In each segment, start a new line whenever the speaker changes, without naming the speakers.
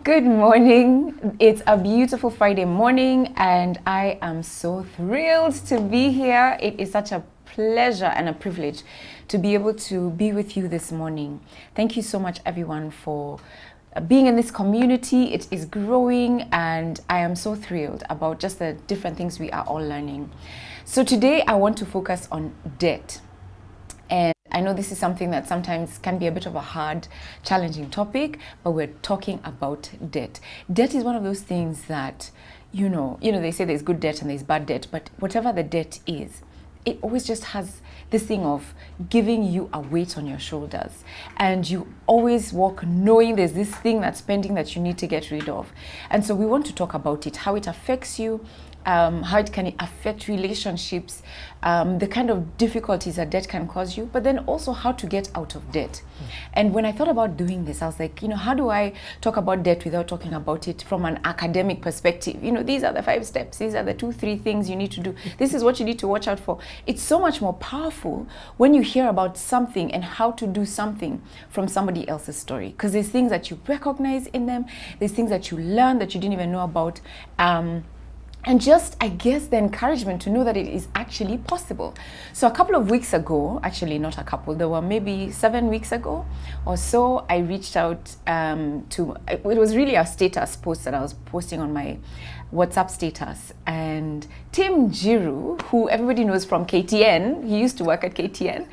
Good morning. It's a beautiful Friday morning and I am so thrilled to be here. It is such a pleasure and a privilege to be able to be with you this morning. Thank you so much everyone for being in this community. It is growing and I am so thrilled about just the different things we are all learning. So today I want to focus on debt. And I know this is something that sometimes can be a bit of a hard, challenging topic, but we're talking about debt. Debt is one of those things that, you know, they say there's good debt and there's bad debt, but whatever the debt is, it always just has this thing of giving you a weight on your shoulders. And you always walk knowing there's this thing that's pending that you need to get rid of. And so we want to talk about it, how it affects you, how it can affect relationships, the kind of difficulties that debt can cause you, but then also how to get out of debt. And when I thought about doing this, I was like, how do I talk about debt without talking about it from an academic perspective? These are the 5 steps. These are the 2-3 things you need to do. This is what you need to watch out for. It's so much more powerful when you hear about something and how to do something from somebody else's story. Because there's things that you recognize in them. There's things that you learn that you didn't even know about. And just, I guess, the encouragement to know that it is actually possible. So a couple of weeks ago, actually not a couple, there were maybe 7 weeks ago or so, I reached out it was really a status post that I was posting on my WhatsApp status. And Tim Njiru, who everybody knows from KTN, he used to work at KTN,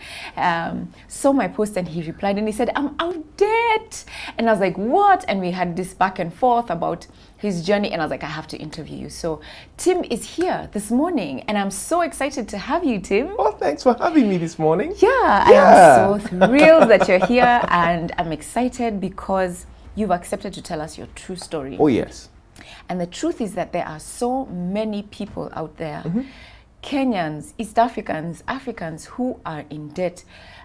saw my post and he replied and he said, "I'm out of debt." And I was like, what? And we had this back and forth about his journey and I was like, I have to interview you. So Tim is here this morning and I'm so excited to have you, Tim.
Oh, thanks for having me this morning.
Yeah. I am so thrilled that you're here and I'm excited because you've accepted to tell us your true story.
Oh, yes.
And the truth is that there are so many people out there, Kenyans, East Africans, Africans who are in debt,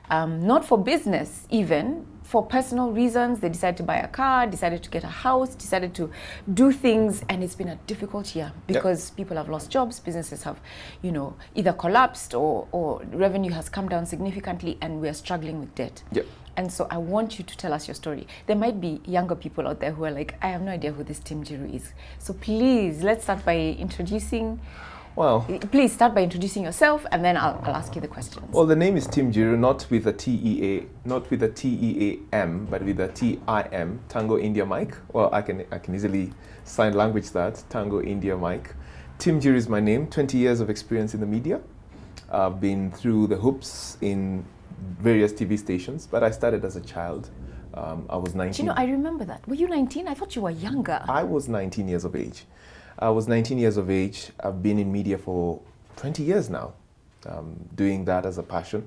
not for business even, for personal reasons. They decided to buy a car, decided to get a house, decided to do things, and it's been a difficult year because people have lost jobs, businesses have, either collapsed or revenue has come down significantly, and we're struggling with debt.
Yep.
And so I want you to tell us your story. There might be younger people out there who are like, I have no idea who this Tim Jiru is. So please, let's start by introducing. Please start by introducing yourself, and then I'll ask you the questions.
Well, the name is Tim Jiru, not with a T-E-A, not with a T-E-A-M, but with a T-I-M, Tango India Mike. Well, I can easily sign language that, Tango India Mike. Tim Jiru is my name, 20 years of experience in the media. I've been through the hoops in various TV stations, but I started as a child. I was 19.
Do you know, I remember that. Were you 19? I thought you were younger.
I was 19 years of age. I've been in media for 20 years now, doing that as a passion.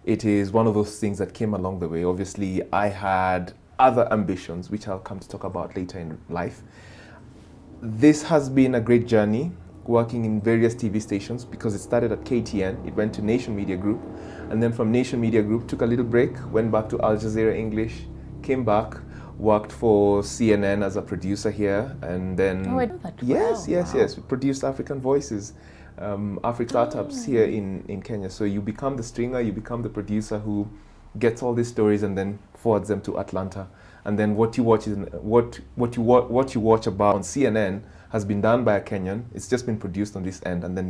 It is one of those things that came along the way. Obviously, I had other ambitions, which I'll come to talk about later in life. This has been a great journey, working in various TV stations, because it started at KTN, it went to Nation Media Group, and then from Nation Media Group, took a little break, went back to Al Jazeera English, came back, worked for CNN as a producer here, and then...
Oh, I know that.
Yes,
wow.
Yes. We produced African Voices, African startups here in Kenya. So you become the stringer, you become the producer who gets all these stories and then forwards them to Atlanta. And then what you watch is what you watch about on CNN has been done by a Kenyan. It's just been produced on this end, and then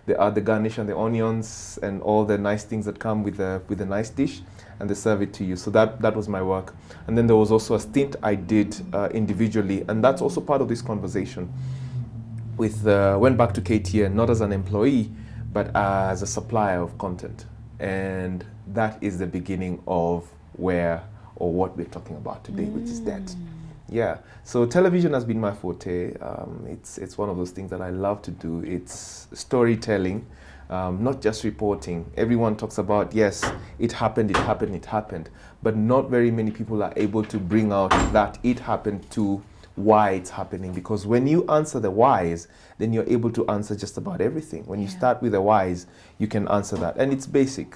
the garnish and the onions and all the nice things that come with a nice dish, and they serve it to you. So that was my work. And then there was also a stint I did individually, and that's also part of this conversation. Went back to KTN not as an employee, but as a supplier of content, and that is the beginning of what we're talking about today, which is debt. Yeah, so television has been my forte. It's one of those things that I love to do. It's storytelling, not just reporting. Everyone talks about, yes, it happened, but not very many people are able to bring out that it happened to why it's happening. Because when you answer the whys, then you're able to answer just about everything. When you start with the whys, you can answer that. And it's basic.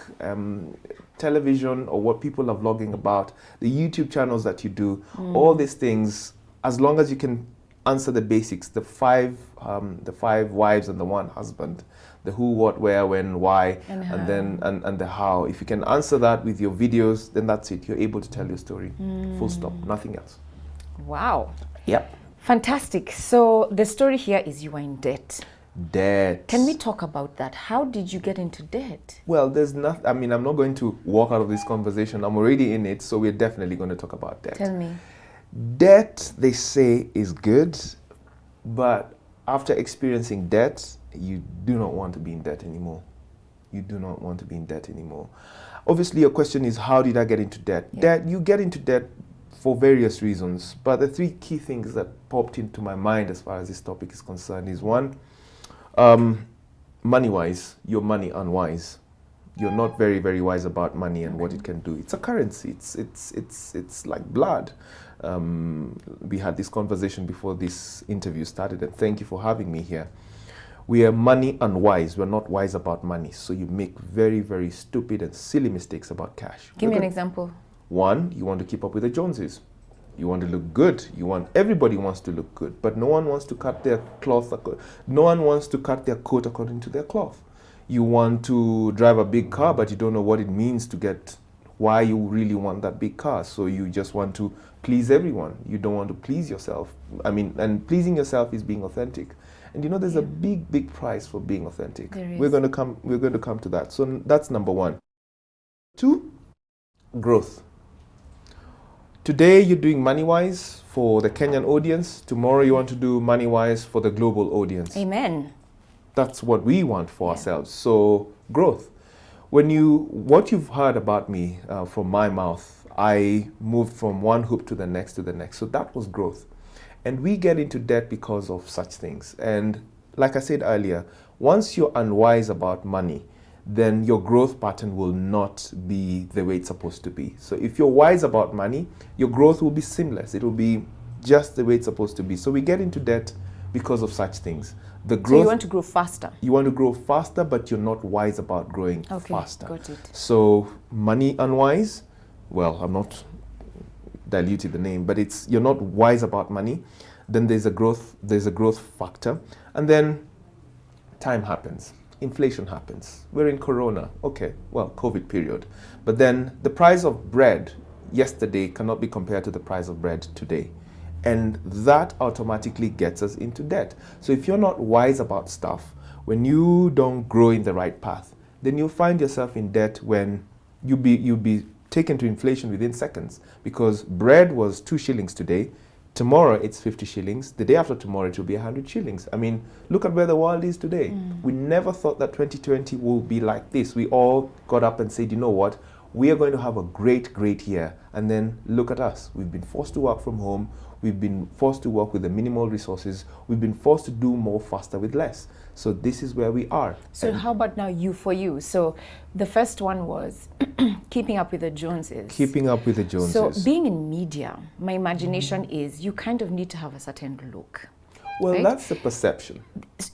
Television, or what people are vlogging about, the YouTube channels that you do, all these things, as long as you can answer the basics, the five wives and the one husband, the who, what, where, when, why, and then and the how. If you can answer that with your videos, then that's it. You're able to tell your story. Full stop. Nothing else.
Wow. Yep. Fantastic. So the story here is you are in debt.
Debt.
Can we talk about that? How did you get into debt?
Well, there's nothing, I mean, I'm not going to walk out of this conversation. I'm already in it, so we're definitely going to talk about debt.
Tell me.
Debt, they say, is good, but after experiencing debt, you do not want to be in debt anymore. You do not want to be in debt anymore. Obviously, your question is, how did I get into debt?
Yeah.
Debt, you get into debt for various reasons, but the three key things that popped into my mind as far as this topic is concerned is one, money-wise, you're money unwise. You're not very, very wise about money and what it can do. It's a currency. It's like blood. We had this conversation before this interview started, and thank you for having me here. We are money unwise. We're not wise about money. So you make very, very stupid and silly mistakes about cash.
Give me an example.
One, you want to keep up with the Joneses. You want to look good. Everybody wants to look good, but no one wants to cut their cloth. No one wants to cut their coat according to their cloth. You want to drive a big car, but you don't know what it means to get, why you really want that big car. So you just want to please everyone. You don't want to please yourself. I mean, and pleasing yourself is being authentic. And you know, there's a big, big price for being authentic.
There is.
We're going to come to that. So that's number one. Two, growth. Today you're doing money-wise for the Kenyan audience. Tomorrow you want to do money-wise for the global audience.
Amen.
That's what we want for ourselves. So growth. What you've heard about me from my mouth, I moved from one hoop to the next to the next. So that was growth. And we get into debt because of such things. And like I said earlier, once you're unwise about money, then your growth pattern will not be the way it's supposed to be. So if you're wise about money, your growth will be seamless. It will be just the way it's supposed to be. So we get into debt because of such things. The growth,
so you want to grow faster.
You want to grow faster, but you're not wise about growing faster.
Got it.
So money unwise, well, I'm not diluting the name, but you're not wise about money. Then there's a growth factor, and then time happens. Inflation happens. We're in Corona. Okay, well, COVID period. But then the price of bread yesterday cannot be compared to the price of bread today. And that automatically gets us into debt. So if you're not wise about stuff, when you don't grow in the right path, then you'll find yourself in debt when you'll be taken to inflation within seconds. Because bread was 2 shillings today. Tomorrow it's 50 shillings. The day after tomorrow it will be 100 shillings. I mean, look at where the world is today. We never thought that 2020 will be like this. We all got up and said, you know what? We are going to have a great, great year. And then look at us. We've been forced to work from home. We've been forced to work with the minimal resources. We've been forced to do more faster with less. So this is where we are.
So how about now for you? So the first one was keeping up with the Joneses.
Keeping up with the Joneses.
So being in media, my imagination is you kind of need to have a certain look.
Well,
right?
That's the perception.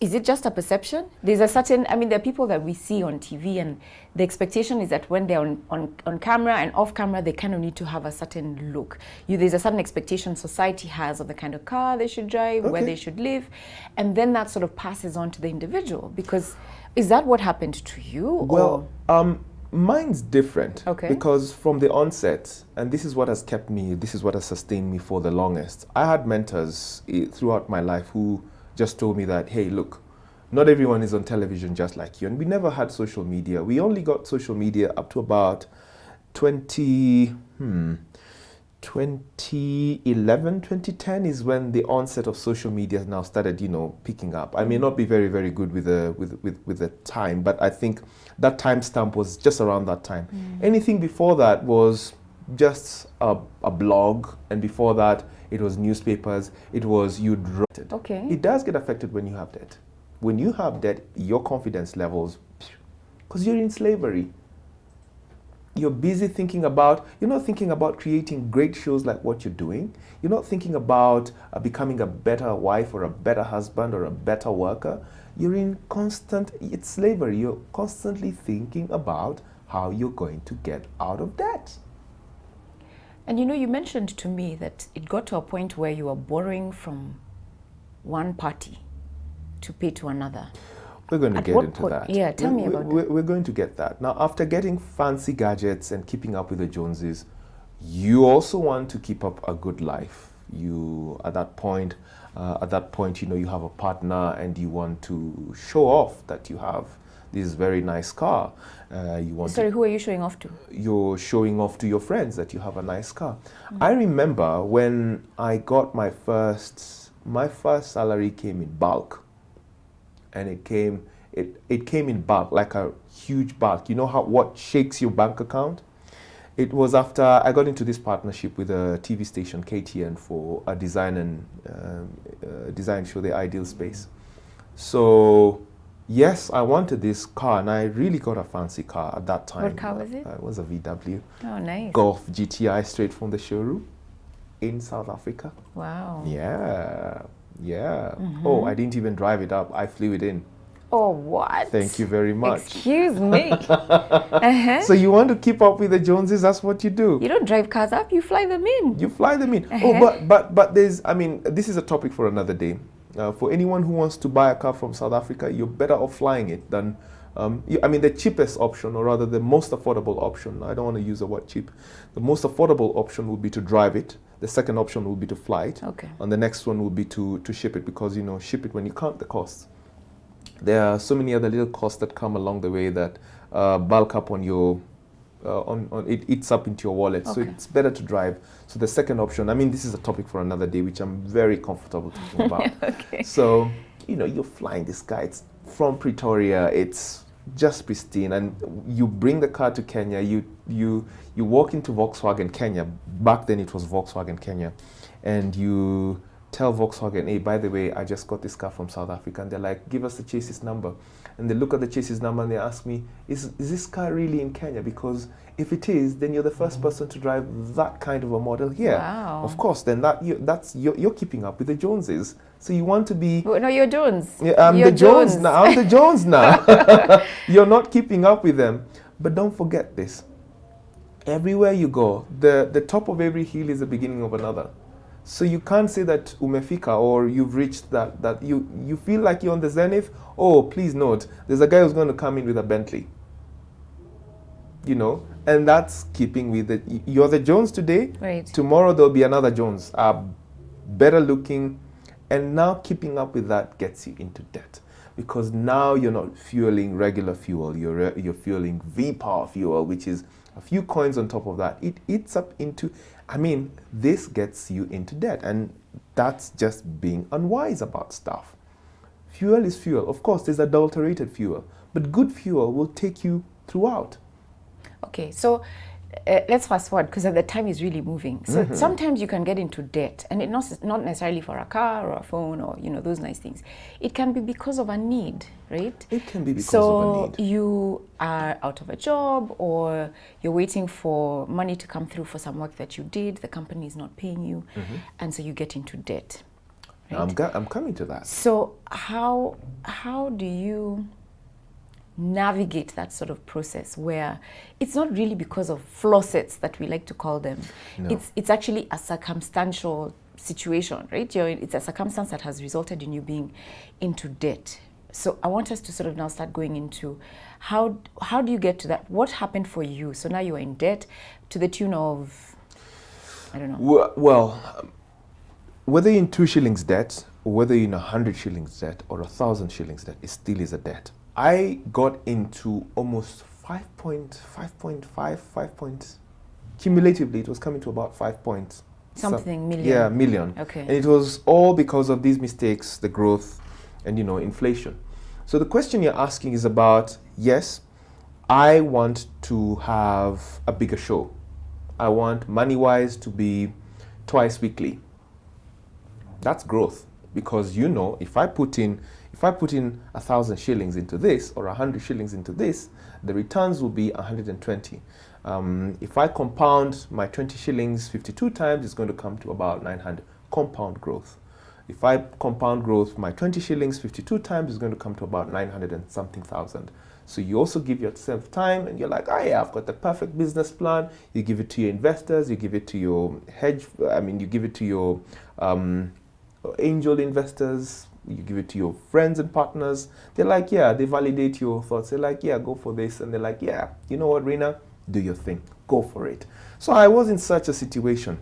Is it just a perception? There's a certain, I mean, there are people that we see on TV and the expectation is that when they're on camera and off camera, they kind of need to have a certain look. There's a certain expectation society has of the kind of car they should drive, where they should live. And then that sort of passes on to the individual. Because is that what happened to you?
Well, mine's different. Because from the onset, and this is what has kept me, this is what has sustained me for the longest. I had mentors throughout my life who just told me that, hey, look, not everyone is on television just like you. And we never had social media. We only got social media up to about 2011, 2010 is when the onset of social media now started, picking up. I may not be very, very good with the time, but I think that timestamp was just around that time. Anything before that was just a blog, and before that it was newspapers. It was you'd write it. It does get affected when you have debt. When you have debt, your confidence levels, because you're in slavery. You're busy you're not thinking about creating great shows like what you're doing. You're not thinking about becoming a better wife or a better husband or a better worker. You're in it's slavery. You're constantly thinking about how you're going to get out of debt.
And you mentioned to me that it got to a point where you were borrowing from one party to pay to another.
We're going to get into that.
Yeah, tell me about that.
We're going to get that. Now, after getting fancy gadgets and keeping up with the Joneses, you also want to keep up a good life. You at that point, you have a partner and you want to show off that you have this very nice car.
Sorry, who are you showing off to?
You're showing off to your friends that you have a nice car. I remember when I got my first salary came in bulk, and it came in bulk, like a huge bulk. You know what shakes your bank account? It was after I got into this partnership with a TV station, KTN, for a design show, The Ideal Space. So yes, I wanted this car, and I really got a fancy car at that time.
What car was it?
It was a VW.
Oh, nice.
Golf GTI, straight from the showroom in South Africa.
Wow.
Yeah. Oh, I didn't even drive it up. I flew it in.
Oh, what?
Thank you very much.
Excuse me.
So you want to keep up with the Joneses, that's what you do.
You don't drive cars up, you fly them in.
You fly them in. Oh, but there's, this is a topic for another day. For anyone who wants to buy a car from South Africa, you're better off flying it than, the cheapest option, or rather the most affordable option. I don't want to use the word cheap. The most affordable option would be to drive it. The second option would be to fly it.
Okay.
And the next one would be to ship it, because, ship it when you count the costs. There are so many other little costs that come along the way that bulk up on your, it eats up into your wallet. Okay. So it's better to drive. So the second option, this is a topic for another day, which I'm very comfortable talking about.
Okay.
So, you're flying this car. It's from Pretoria. It's just pristine. And you bring the car to Kenya. You walk into Volkswagen Kenya. Back then it was Volkswagen Kenya. And you tell Volkswagen, hey, by the way, I just got this car from South Africa. And they're like, give us the chassis number. And they look at the chassis number and they ask me, is this car really in Kenya? Because if it is, then you're the first person to drive that kind of a model here.
Wow.
Of course, then you're keeping up with the Joneses. So you want to be...
No, you're Jones.
Yeah, I'm the Jones now. I'm the Jones now. You're not keeping up with them. But don't forget this. Everywhere you go, the top of every hill is the beginning of another. So you can't say that umefika, or you've reached that you feel like you're on the zenith. Oh, please note, there's a guy who's going to come in with a Bentley. And that's keeping with it. You're the Jones today.
Right.
Tomorrow there'll be another Jones, better looking, and now keeping up with that gets you into debt, because now you're not fueling regular fuel. You're fueling V-Power fuel, which is a few coins on top of that. It eats up into. This gets you into debt, and that's just being unwise about stuff. Fuel is fuel. Of course, there's adulterated fuel, but good fuel will take you throughout. Okay,
so let's fast forward, because the time is really moving. So sometimes you can get into debt, and it's not necessarily for a car or a phone or those nice things. It can be because of a need, right?
It can be because of a need.
So you are out of a job, or you're waiting for money to come through for some work that you did. The company is not paying you, and so you get into debt. Right?
I'm coming to that.
So how do you navigate that sort of process, where it's not really because of faucets that we like to call them? No. It's actually a circumstantial situation, right? It's a circumstance that has resulted in you being into debt. So I want us to sort of now start going into how do you get to that? What happened for you? So now you're in debt to the tune of, I don't know.
Well, whether you're in 2 shillings debt, or whether you're in 100 shillings debt, or 1,000 shillings debt, it still is a debt. I got into almost 5.5 cumulatively. It was coming to about 5 points.
Million.
Yeah, million.
Okay.
And it was all because of these mistakes, the growth, and inflation. So the question you're asking is about, yes, I want to have a bigger show. I want money-wise to be twice weekly. That's growth, because if I put in 1,000 shillings into this, or 100 shillings into this, the returns will be 120. If I compound my 20 shillings 52 times, it's going to come to about 900. Compound growth. If I compound growth, my 20 shillings 52 times is going to come to about 900 and something thousand. So you also give yourself time, and you're like, yeah, I've got the perfect business plan. You give it to your investors, you give it to your you give it to your angel investors, you give it to your friends and partners. They're like, yeah, they validate your thoughts. They're like, yeah, go for this. And they're like, yeah, you know what, Rina, do your thing, go for it. So I was in such a situation.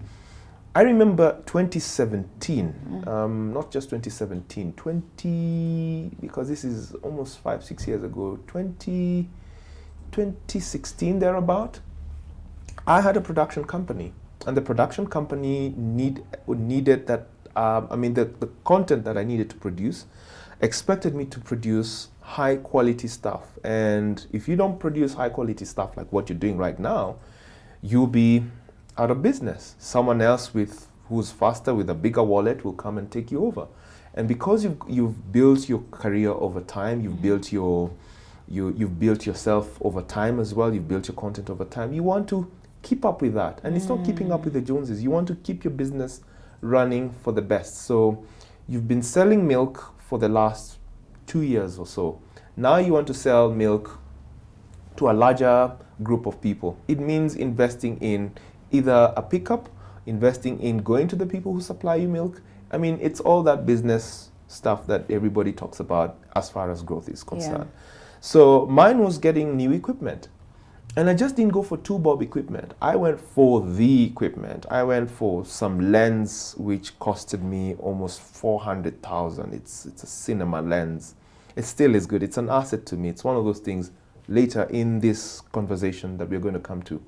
I remember 2017, not just 2017, because this is almost 5-6 years ago, 2016 thereabout, I had a production company, and the production company needed that, the content that I needed to produce expected me to produce high quality stuff. And if you don't produce high quality stuff like what you're doing right now, you'll be out of business. Someone else who's faster, with a bigger wallet, will come and take you over. And because you've built your career over time, you've built you've built yourself over time as well, you've built your content over time, you want to keep up with that. And it's not keeping up with the Joneses. You want to keep your business running for the best. So you've been selling milk for the last 2 years or so. Now you want to sell milk to a larger group of people. It means investing in either a pickup, investing in going to the people who supply you milk. I mean, it's all that business stuff that everybody talks about as far as growth is concerned. Yeah. So mine was getting new equipment. And I just didn't go for 2-bob equipment. I went for the equipment. I went for some lens which costed me almost 400,000. It's a cinema lens. It still is good. It's an asset to me. It's one of those things later in this conversation that we're going to come to.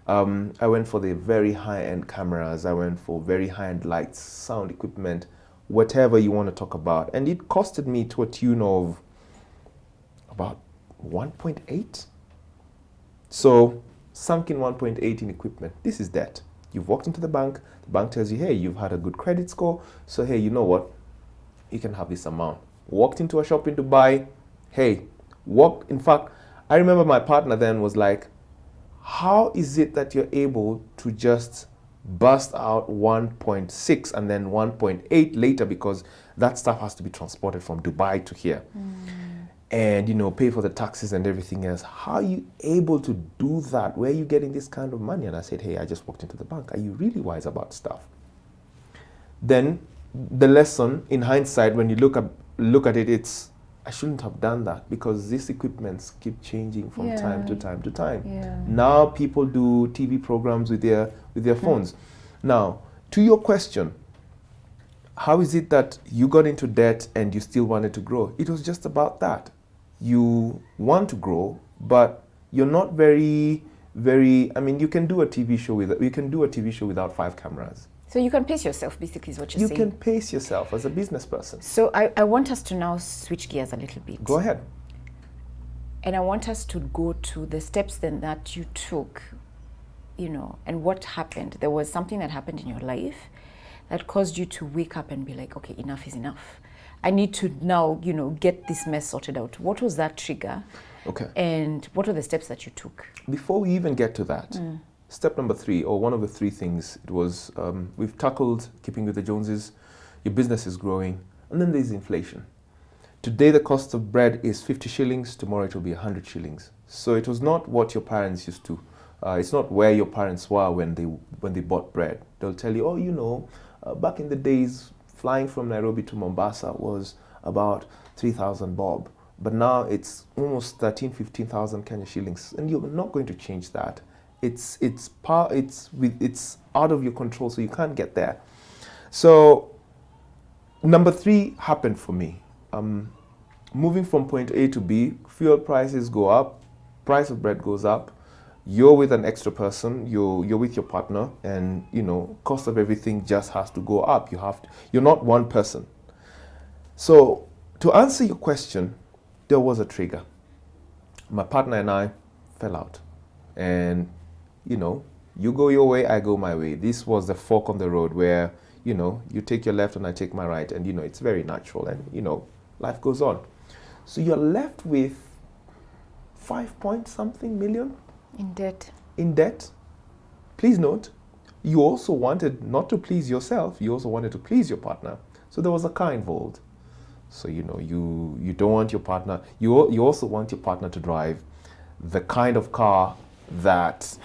I went for the very high-end cameras. I went for very high-end lights, sound equipment, whatever you want to talk about. And it costed me to a tune of about 1.8. So sunk in 1.8 in equipment. This is debt. You've walked into the bank tells you, hey, you've had a good credit score, so hey, you know what? You can have this amount. Walked into a shop in Dubai, hey, in fact, I remember my partner then was like, how is it that you're able to just bust out 1.6 and then 1.8 later, because that stuff has to be transported from Dubai to here. And pay for the taxes and everything else. How are you able to do that? Where are you getting this kind of money? And I said, hey, I just walked into the bank. Are you really wise about stuff? Then the lesson in hindsight, when you look at it, it's, I shouldn't have done that, because these equipments keep changing from time to time to time. Yeah. Now people do TV programs with their phones. Now, to your question, how is it that you got into debt and you still wanted to grow? It was just about that. You want to grow, but you're not very, you can do a TV show without 5 cameras.
So you can pace yourself, basically, is what you're saying.
You can pace yourself as a business person.
So I want us to now switch gears a little bit.
Go ahead.
And I want us to go to the steps then that you took, and what happened. There was something that happened in your life that caused you to wake up and be like, okay, enough is enough. I need to now, get this mess sorted out. What was that trigger?
Okay.
And what are the steps that you took?
Before we even get to that, step number 3, or one of the 3 things, it was, we've tackled keeping with the Joneses, your business is growing, and then there's inflation. Today the cost of bread is 50 shillings, tomorrow it will be 100 shillings. So it was not what your parents used to, it's not where your parents were when they bought bread. They'll tell you, back in the days, flying from Nairobi to Mombasa was about 3,000 bob. But now it's almost 15,000 Kenya shillings. And you're not going to change that. It's out of your control, so you can't get there. So number 3 happened for me. Moving from point A to B, fuel prices go up, price of bread goes up. You're with an extra person, you're with your partner, and cost of everything just has to go up. You're not one person. So to answer your question, there was a trigger. My partner and I fell out, and you go your way, I go my way. This was the fork on the road where you take your left and I take my right, and it's very natural, and life goes on. So you're left with 5-point-something million. In debt. Please note, you also wanted not to please yourself, you also wanted to please your partner. So there was a car involved. So you don't want your partner, you also want your partner to drive the kind of car that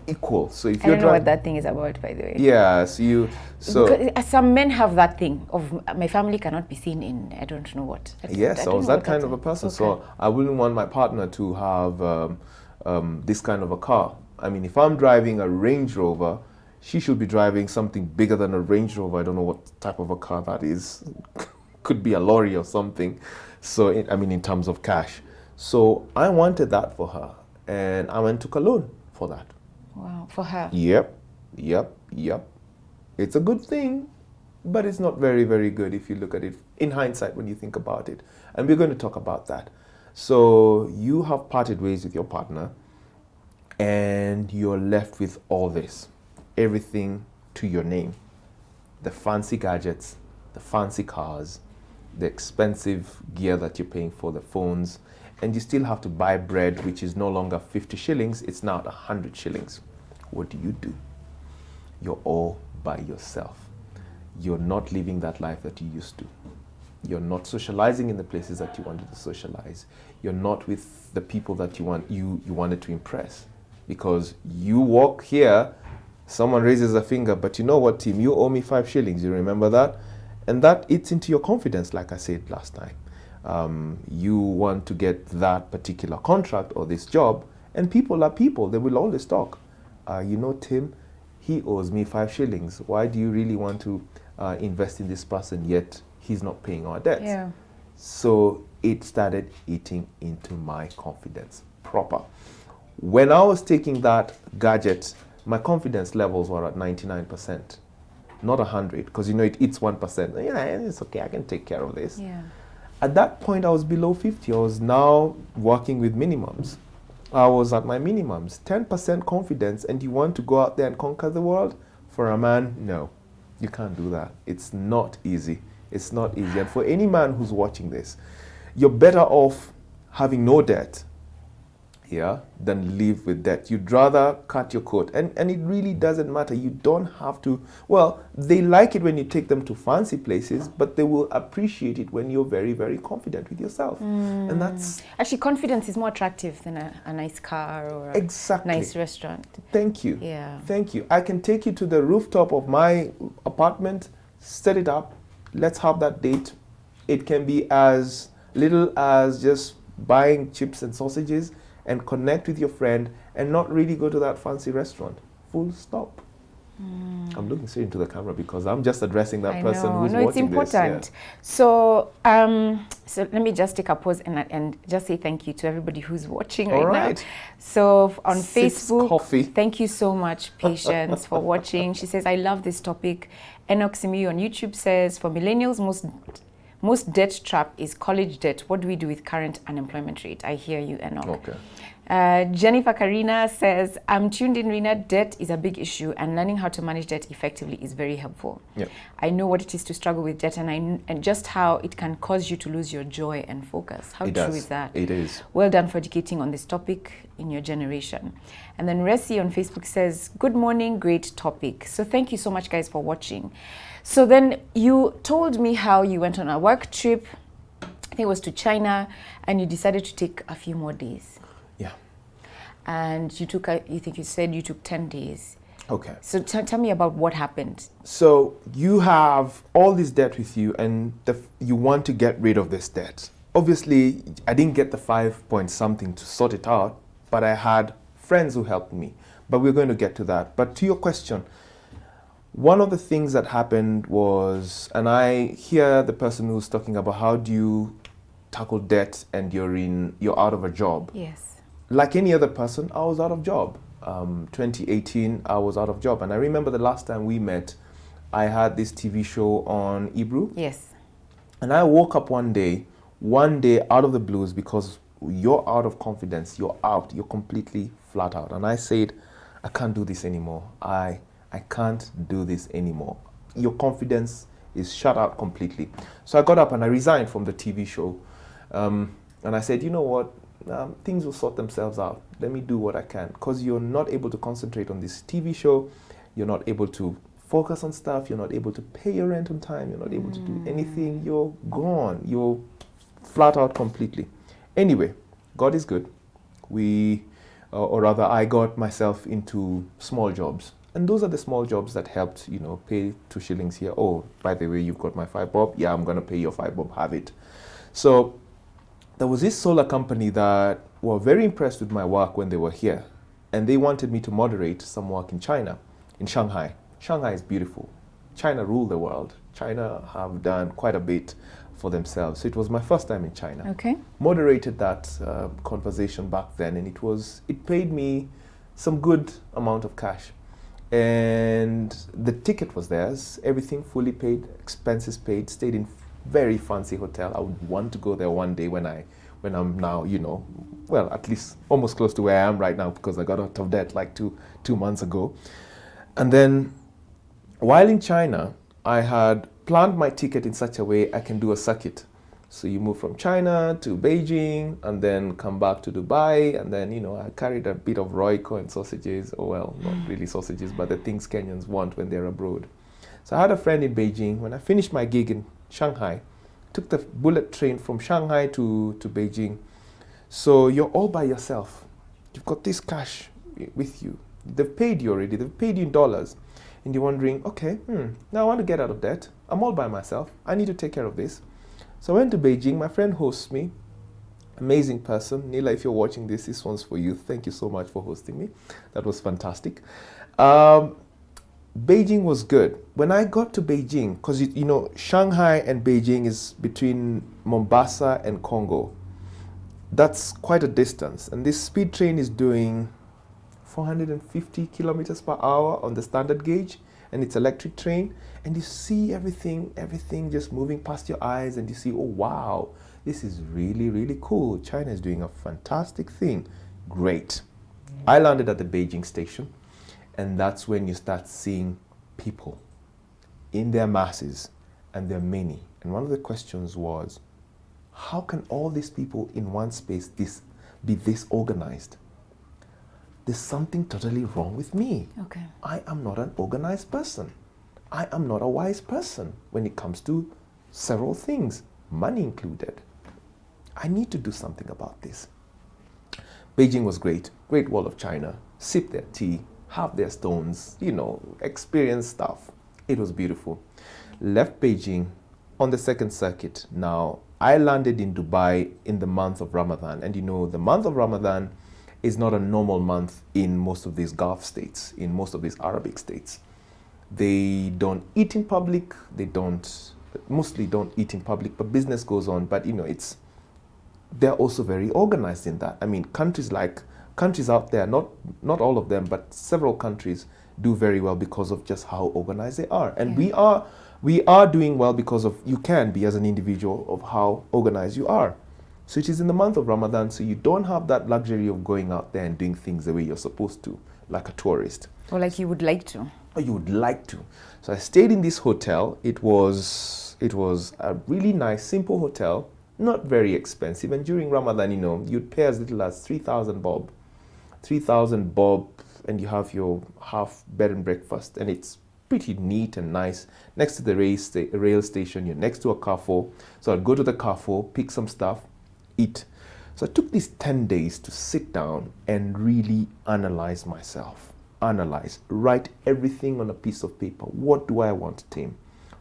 equal. So if
I don't know what that thing is about, by the way.
Yeah, so
some men have that thing of my family cannot be seen in I don't know what.
Yes, I was that kind of a person. Okay. So I wouldn't want my partner to have this kind of a car. I mean, if I'm driving a Range Rover, She should be driving something bigger than a Range Rover. I don't know what type of a car that is. Could be a lorry or something. So, in terms of cash. So I wanted that for her. And I went to Cologne for that.
Wow, for her.
Yep. It's a good thing, but it's not very, very good if you look at it in hindsight when you think about it. And we're going to talk about that. So you have parted ways with your partner and you're left with all this, everything to your name. The fancy gadgets, the fancy cars, the expensive gear that you're paying for, the phones, and you still have to buy bread, which is no longer 50 shillings, it's now 100 shillings. What do? You're all by yourself. You're not living that life that you used to. You're not socializing in the places that you wanted to socialize. You're not with the people that you wanted to impress. Because you walk here, someone raises a finger, but you know what, Tim, you owe me 5 shillings. You remember that? And that eats into your confidence, like I said last time. You want to get that particular contract or this job, and people are people. They will always talk. Tim, he owes me 5 shillings. Why do you really want to invest in this person, yet he's not paying our debts?
Yeah.
So it started eating into my confidence proper. When I was taking that gadget, my confidence levels were at 99%, not 100, because it eats 1%. Yeah, it's okay, I can take care of this.
Yeah.
At that point, I was below 50. I was now working with minimums. I was at my minimums, 10% confidence, and you want to go out there and conquer the world? For a man, no, you can't do that. It's not easy. It's not easy. And for any man who's watching this, you're better off having no debt, than live with debt. You'd rather cut your coat. And it really doesn't matter. You don't have to, they like it when you take them to fancy places, but they will appreciate it when you're very, very confident with yourself. And that's...
Actually, confidence is more attractive than a nice car or a nice restaurant.
Thank you.
Yeah.
Thank you. I can take you to the rooftop of my apartment, set it up, let's have that date. It can be as little as just buying chips and sausages and connect with your friend and not really go to that fancy restaurant. Full stop. I'm looking straight into the camera because I'm just addressing that person who's watching this.
No, it's important.
Yeah.
So, so let me just take a pause and just say thank you to everybody who's watching right now. So on Facebook,
coffee.
Thank you so much, Patience, for watching. She says, I love this topic. Enoch Simi on YouTube says, for millennials, most debt trap is college debt. What do we do with current unemployment rate? I hear you, Enoch.
Okay.
Jennifer Karina says, I'm tuned in, Rina. Debt is a big issue and learning how to manage debt effectively is very helpful.
Yep.
I know what it is to struggle with debt and just how it can cause you to lose your joy and focus. How true is that?
It is.
Well done for educating on this topic in your generation. And then Resi on Facebook says, good morning, great topic. So thank you so much, guys, for watching. So then you told me how you went on a work trip, I think it was to China, and you decided to take a few more days.
Yeah.
And you said you took 10 days.
Okay.
So tell me about what happened.
So you have all this debt with you and you want to get rid of this debt. Obviously, I didn't get the 5 point something to sort it out, but I had friends who helped me. But we're going to get to that. But to your question, one of the things that happened was, and I hear the person who's talking about how do you tackle debt and you're out of a job.
Yes.
Like any other person, I was out of job. 2018, I was out of job. And I remember the last time we met, I had this TV show on Jiru.
Yes.
And I woke up one day out of the blues because you're out of confidence. You're out. You're completely flat out. And I said, I can't do this anymore. I can't do this anymore. Your confidence is shut out completely. So I got up and I resigned from the TV show. And I said, you know what? Things will sort themselves out. Let me do what I can. Because you're not able to concentrate on this TV show. You're not able to focus on stuff. You're not able to pay your rent on time. You're not able to do anything. You're gone. You're flat out completely. Anyway, God is good. Or rather, I got myself into small jobs. And those are the small jobs that helped, pay 2 shillings here. Oh, by the way, you've got my 5 bob. Yeah, I'm going to pay your 5 bob. Have it. So there was this solar company that were very impressed with my work when they were here. And they wanted me to moderate some work in China. in Shanghai. Shanghai is beautiful. China ruled the world. China have done quite a bit for themselves. So it was my first time in China.
Okay.
Moderated that conversation back then, and it paid me some good amount of cash. And the ticket was theirs, everything fully paid, expenses paid, stayed in very fancy hotel. I would want to go there one day when I'm now, well, at least almost close to where I am right now, because I got out of debt like two months ago. And then while in China, I had planned my ticket in such a way I can do a circuit. So you move from China to Beijing and then come back to Dubai, and then, I carried a bit of Royco and sausages, or well, not really sausages, but the things Kenyans want when they're abroad. So I had a friend in Beijing. When I finished my gig in Shanghai, took the bullet train from Shanghai to Beijing. So you're all by yourself. You've got this cash with you. They've paid you already. They've paid you in dollars. And you're wondering, okay, now I want to get out of debt. I'm all by myself. I need to take care of this. So I went to Beijing. My friend hosts me. Amazing person. Nila, if you're watching this one's for you. Thank you so much for hosting me. That was fantastic. Beijing was good. When I got to Beijing, because Shanghai and Beijing is between Mombasa and Congo. That's quite a distance. And this speed train is doing 450 kilometers per hour on the standard gauge, and it's electric train. And you see everything just moving past your eyes, and you see, oh wow, this is really, really cool. China is doing a fantastic thing. Great. I landed at the Beijing station. And that's when you start seeing people in their masses, and there are many. And one of the questions was, how can all these people in one space be this organized? There's something totally wrong with me.
Okay.
I am not an organized person. I am not a wise person when it comes to several things, money included. I need to do something about this. Beijing was great. Great Wall of China. Sip their tea. Have their stones, experience stuff. It was beautiful. Left Beijing on the second circuit. Now, I landed in Dubai in the month of Ramadan. And the month of Ramadan is not a normal month in most of these Gulf states, in most of these Arabic states. They don't eat in public. Mostly don't eat in public, but business goes on. But, they're also very organized in that. I mean, countries out there, not all of them, but several countries do very well because of just how organized they are. And we are doing well because of, you can be as an individual, of how organized you are. So it is in the month of Ramadan, so you don't have that luxury of going out there and doing things the way you're supposed to, like a tourist.
Or like you would like to.
Or you would like to. So I stayed in this hotel. It was a really nice, simple hotel, not very expensive. And during Ramadan, you'd pay as little as 3,000 bob. 3,000 bob, and you have your half bed and breakfast, and it's pretty neat and nice. Next to the rail station, you're next to a Carrefour. So I'd go to the Carrefour, pick some stuff, eat. So I took these 10 days to sit down and really analyze myself. Write everything on a piece of paper. What do I want, Tim?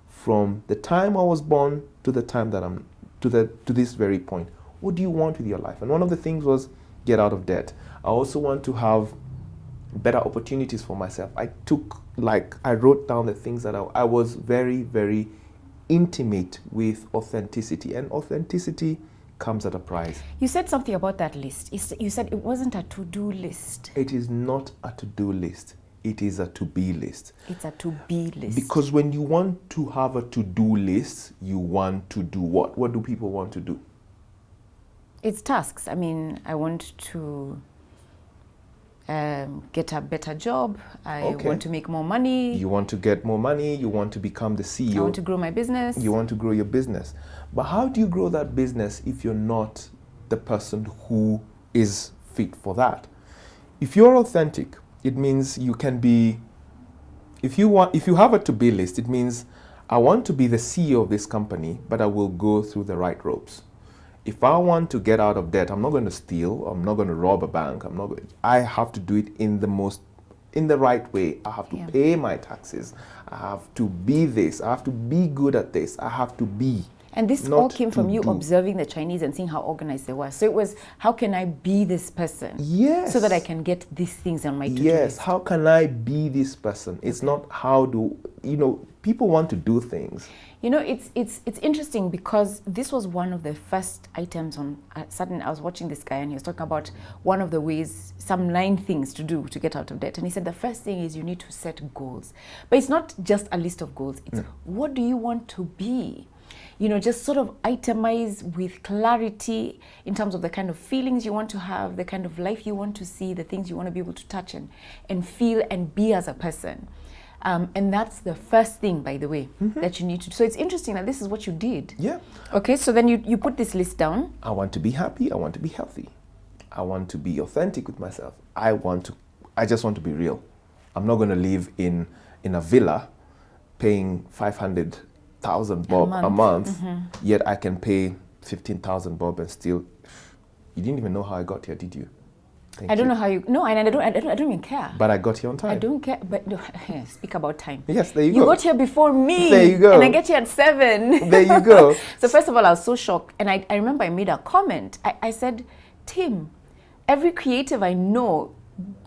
From the time I was born to the time that I'm to this very point. What do you want with your life? And one of the things was get out of debt. I also want to have better opportunities for myself. I wrote down the things that I was very, very intimate with authenticity, and authenticity comes at a price.
You said something about that list. You said it wasn't a to-do list.
It is not a to-do list. It is a to-be list.
It's a to-be list.
Because when you want to have a to-do list, you want to do what? What do people want to do?
It's tasks. I mean, I want to get a better job. I want to make more money.
You want to get more money. You want to become the CEO.
I want to grow my business.
You want to grow your business. But how do you grow that business if you're not the person who is fit for that? If you're authentic, it means you can be, if you have a to-be list, it means I want to be the CEO of this company, but I will go through the right ropes. If I want to get out of debt, I'm not going to steal, I'm not going to rob a bank, I have to do it in the right way. I have to pay my taxes. I have to be this. I have to be good at this. I have to be.
And this
not
all came from
to
you
do.
observing the Chinese and seeing how organized they were. So it was, how can I be this person?
Yes.
So that I can get these things on my to-do
Yes,
list.
how can I be this person? It's not how do, people want to do things.
You know, it's interesting because this was one of the first items on suddenly I was watching this guy and he was talking about one of the ways, some 9 things to do to get out of debt. And he said the first thing is you need to set goals. But it's not just a list of goals. It's what do you want to be? You know, just sort of itemize with clarity in terms of the kind of feelings you want to have, the kind of life you want to see, the things you want to be able to touch and feel and be as a person. And that's the first thing, by the way, that you need to do. So it's interesting that this is what you did.
Yeah.
Okay, so then you put this list down.
I want to be happy. I want to be healthy. I want to be authentic with myself. I just want to be real. I'm not going to live in a villa paying 500,000 bob a month, yet I can pay 15,000 bob and still. You didn't even know how I got here, did you?
I don't know how you. No, and I don't even care.
But I got here on time.
I don't care. But no, speak about time.
Yes, there you go.
You got here before me.
There you go.
And I get here at 7.
There you go.
So first of all, I was so shocked, and I remember I made a comment. I said, Tim, every creative I know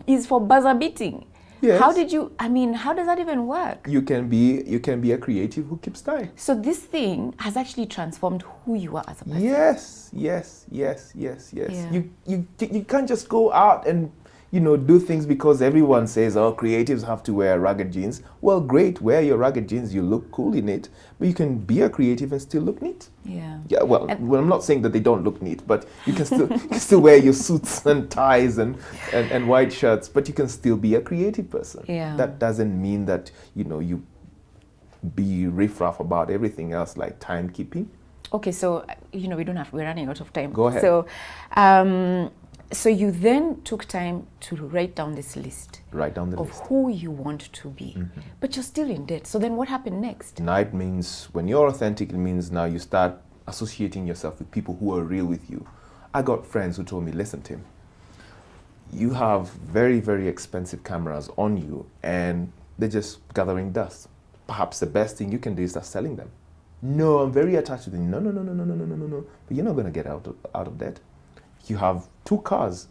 is for buzzer beating.
Yes.
How does that even work?
You can be a creative who keeps time.
So this thing has actually transformed who you are as a person.
Yes.
Yeah.
You can't just go out and do things because everyone says, oh, creatives have to wear ragged jeans. Well, great, wear your ragged jeans, you look cool in it, but you can be a creative and still look neat.
Yeah.
Well, I'm not saying that they don't look neat, but you can still wear your suits and ties and white shirts, but you can still be a creative person.
Yeah.
That doesn't mean that you be riffraff about everything else like timekeeping.
Okay, so we're running out of time.
Go ahead.
So you then took time to write down this list.
Write down the
of
list.
who you want to be. But you're still in debt. So then what happened next?
Now it means when you're authentic, it means now you start associating yourself with people who are real with you. I got friends who told me, listen, Tim, you have very, very expensive cameras on you and they're just gathering dust. Perhaps the best thing you can do is start selling them. No, I'm very attached to them. No. But you're not going to get out of debt. You have 2 cars.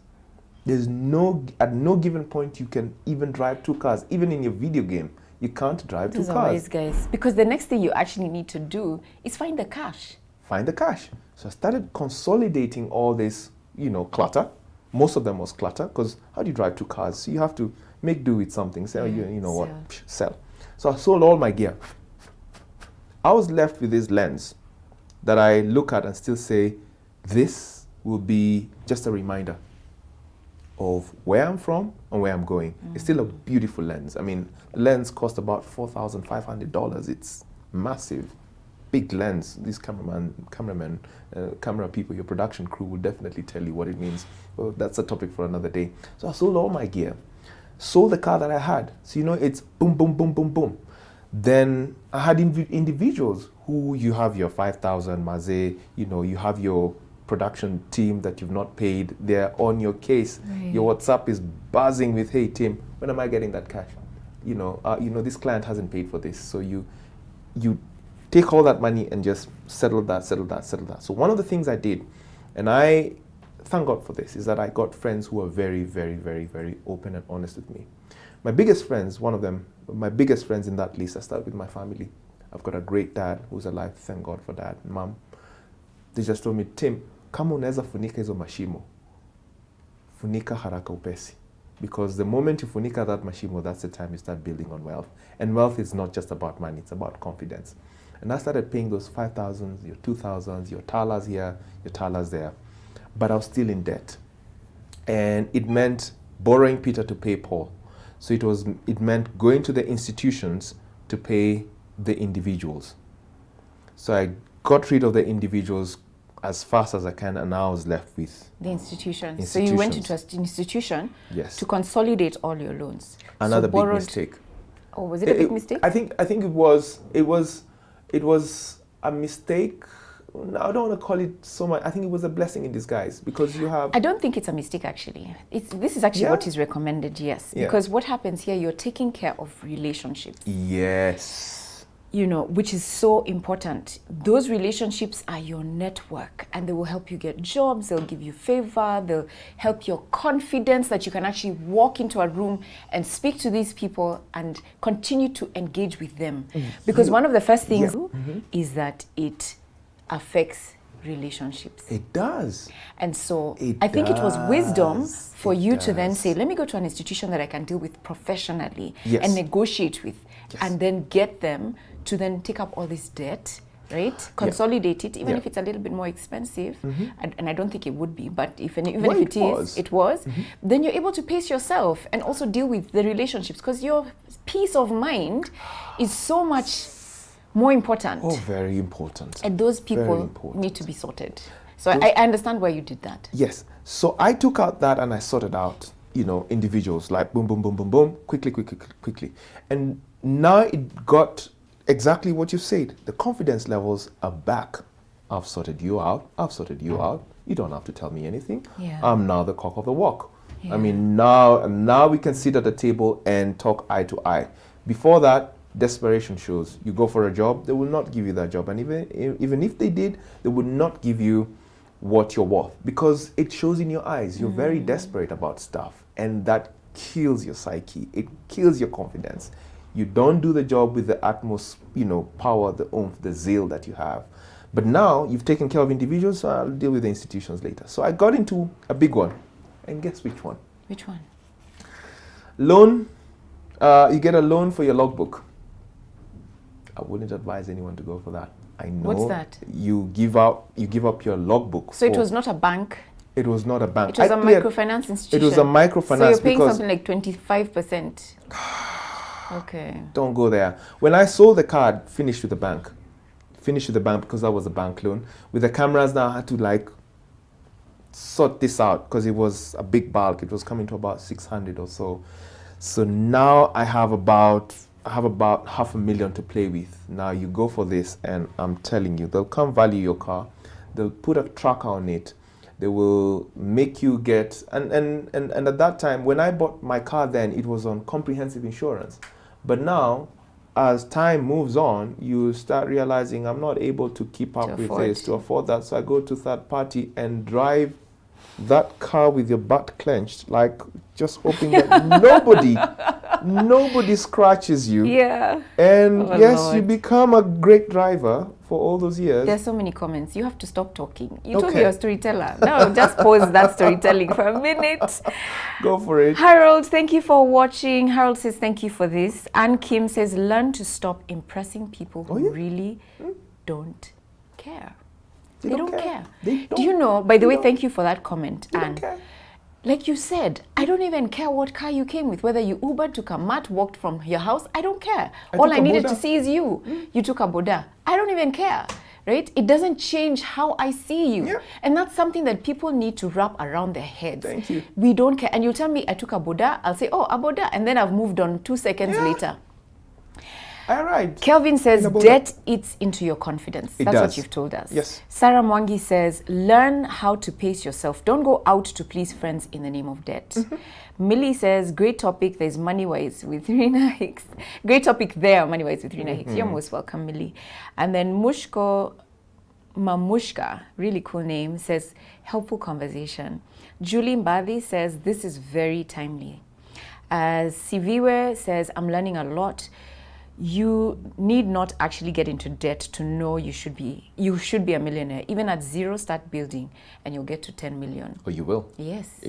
At no given point you can even drive 2 cars. Even in your video game, you can't drive 2 cars.
Always, guys. Because the next thing you actually need to do is find the cash.
Find the cash. So I started consolidating all this, clutter. Most of them was clutter because how do you drive 2 cars? So you have to make do with something. Sell, sell. So I sold all my gear. I was left with this lens that I look at and still say, this will be just a reminder of where I'm from and where I'm going. It's still a beautiful lens. I mean, the lens cost about $4,500. It's massive, big lens. These camera people, your production crew will definitely tell you what it means. Well, that's a topic for another day. So I sold all my gear, sold the car that I had. So it's boom, boom, boom, boom, boom. Then I had individuals who you have your 5,000 Maze, you have your production team that you've not paid. They're on your case. Right. Your WhatsApp is buzzing with, hey Tim, when am I getting that cash? This client hasn't paid for this. So you take all that money and just settle that. So one of the things I did, and I thank God for this, is that I got friends who are very, very, very, very open and honest with me. My biggest friends in that list, I start with my family. I've got a great dad who's alive, thank God for that. Mom, they just told me, Tim, kama unaweza funika hizo mashimo, funika haraka upesi. Because the moment you funika that mashimo, that's the time you start building on wealth. And wealth is not just about money, it's about confidence. And I started paying those 5,000s, your 2,000s, your talas here, your talas there. But I was still in debt. And it meant borrowing Peter to pay Paul. So it meant going to the institutions to pay the individuals. So I got rid of the individuals as fast as I can, and now I was left with
the institutions. So you went into an institution to consolidate all your loans.
Another big mistake.
Oh, was it a big mistake?
I think it was a mistake. I don't want to call it so much. I think it was a blessing in disguise because you have.
I don't think it's a mistake actually. This is actually what is recommended. Yes, because what happens here, you're taking care of relationships.
Yes.
you know, which is so important. Those relationships are your network, and they will help you get jobs, they'll give you favor, they'll help your confidence that you can actually walk into a room and speak to these people and continue to engage with them. Because one of the first things is that it affects relationships.
It does.
And so I think it was wisdom for you to then say, let me go to an institution that I can deal with professionally and negotiate with, and then get them to then take up all this debt, right? Consolidate it, even if it's a little bit more expensive, and I don't think it would be, but even if it was, then you're able to pace yourself and also deal with the relationships, because your peace of mind is so much more important.
Oh, very important.
And those people need to be sorted. So I understand why you did that.
Yes. So I took out that and I sorted out, you know, individuals, like boom, boom, boom, boom, boom, quickly. And now it got exactly what you said. The confidence levels are back. I've sorted you out. You don't have to tell me anything. I'm now the cock of the walk. I mean, now we can sit at the table and talk eye to eye. Before that, desperation shows. You go for a job, they will not give you that job. And even if they did, they would not give you what you're worth, because it shows in your eyes. You're very desperate about stuff, and that kills your psyche. It kills your confidence. You don't do the job with the utmost, you know, power, the oomph, the zeal that you have. But now you've taken care of individuals, so I'll deal with the institutions later. So I got into a big one. And guess which one?
Which one?
Loan. You get a loan for your logbook. I wouldn't advise anyone to go for that. I know.
What's that?
You give up your logbook.
So it was not a bank?
It was not a bank.
It was a microfinance institution.
It was a microfinance.
So you're paying something like 25%. Okay.
Don't go there. When I sold the card, finished with the bank because that was a bank loan. With the cameras now, I had to like sort this out because it was a big bulk. It was coming to about 600 or so. So now I have about $500,000 to play with. Now you go for this, and I'm telling you, they'll come value your car. They'll put a tracker on it. They will make you get, and at that time, when I bought my car then, it was on comprehensive insurance. But now, as time moves on, you start realizing I'm not able to keep up with this, to afford that. So I go to third party and drive that car with your butt clenched, like just hoping that nobody scratches you.
Yeah.
And Lord. You become a great driver for all those years.
There's so many comments. You have to stop talking. You told me you're a storyteller. Now just pause that storytelling for a minute.
Go for it.
Harold, thank you for watching. Harold says thank you for this. Ann Kim says learn to stop impressing people who really don't care. They don't care. Do you know, by the way, thank you for that comment. And like you said, I don't even care what car you came with, whether you Ubered, took a mat, walked from your house. I don't care. All I needed to see is you. You took a Boda. I don't even care, right? It doesn't change how I see you. And that's something that people need to wrap around their heads.
Thank you.
We don't care. And you tell me I took a Boda, I'll say, oh, a Boda. And then I've moved on 2 seconds later.
All right.
Kelvin says debt eats into your confidence. That's what you've told us.
Yes.
Sarah Mwangi says learn how to pace yourself. Don't go out to please friends in the name of debt. Millie says great topic. There's Money Wise with Rina Hicks. Great topic there, Money Wise with Rina Hicks. You're most welcome, Millie. And then Mushko Mamushka, really cool name, says helpful conversation. Julie Mbadi says this is very timely. Siviwe says I'm learning a lot. You need not actually get into debt to know you should be a millionaire. Even at zero, start building and you'll get to 10 million.
Oh, you will?
Yes.